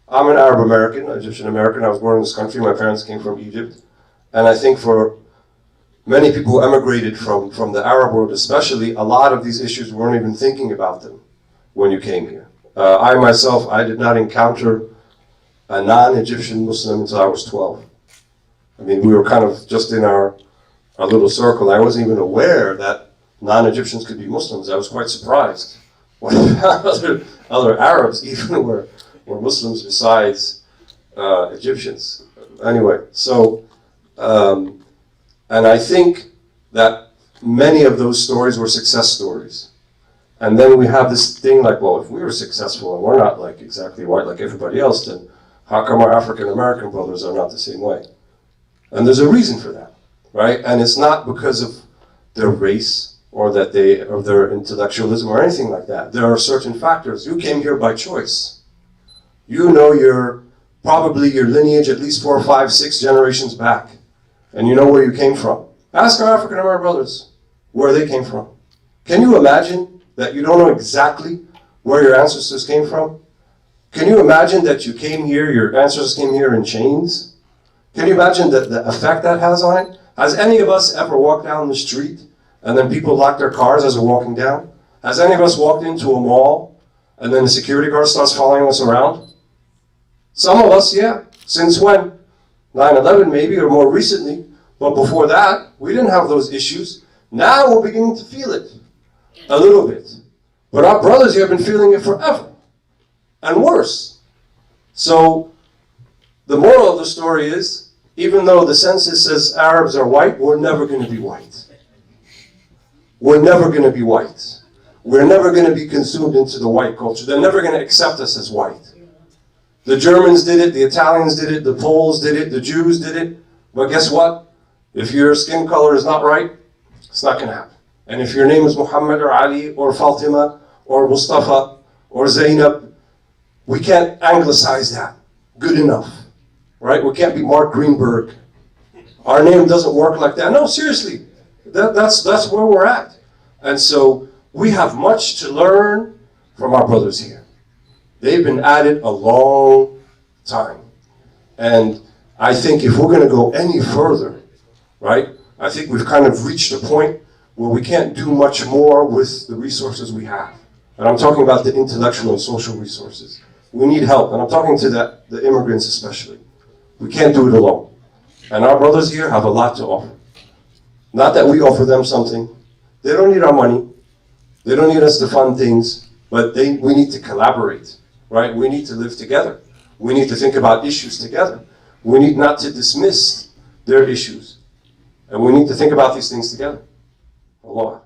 I'm an Arab American, Egyptian American. I was born in this country. My parents came from Egypt. And I think for many people who emigrated from the Arab world especially, a lot of these issues weren't even thinking about them when you came here. I myself, I did not encounter a non-Egyptian Muslim until I was 12. I mean, we were kind of just in our little circle. I wasn't even aware that non-Egyptians could be Muslims. I was quite surprised when other Arabs even were Muslims besides Egyptians. Anyway, so, and I think that many of those stories were success stories. And then we have this thing like, well, if we were successful and we're not like exactly white like everybody else, then how come our African American brothers are not the same way? And there's a reason for that, right? And it's not because of their race or that or their intellectualism or anything like that. There are certain factors. You came here by choice. You know probably your lineage at least 4, 5, 6 generations back. And you know where you came from. Ask our African American brothers where they came from. Can you imagine that you don't know exactly where your ancestors came from? Can you imagine that you came here, your ancestors came here in chains? Can you imagine the effect that has on it? Has any of us ever walked down the street and then people lock their cars as they're walking down? Has any of us walked into a mall and then the security guard starts following us around? Some of us, yeah. Since when? 9/11 maybe, or more recently. But before that, we didn't have those issues. Now we're beginning to feel it a little bit. But our brothers here have been feeling it forever. And worse. So the moral of the story is, even though the census says Arabs are white, we're never going to be white. We're never going to be white. We're never going to be consumed into the white culture. They're never going to accept us as white. The Germans did it, the Italians did it, the Poles did it, the Jews did it. But guess what? If your skin color is not right, it's not going to happen. And if your name is Muhammad or Ali or Fatima or Mustafa or Zainab, we can't anglicize that good enough, right? We can't be Mark Greenberg. Our name doesn't work like that. No, seriously, that's where we're at. And so we have much to learn from our brothers here. They've been at it a long time. And I think if we're going to go any further, right, I think we've kind of reached a point where we can't do much more with the resources we have. And I'm talking about the intellectual and social resources. We need help, and I'm talking to the immigrants especially. We can't do it alone. And our brothers here have a lot to offer. Not that we offer them something. They don't need our money. They don't need us to fund things, but we need to collaborate, right? We need to live together. We need to think about issues together. We need not to dismiss their issues. And we need to think about these things together. Allah.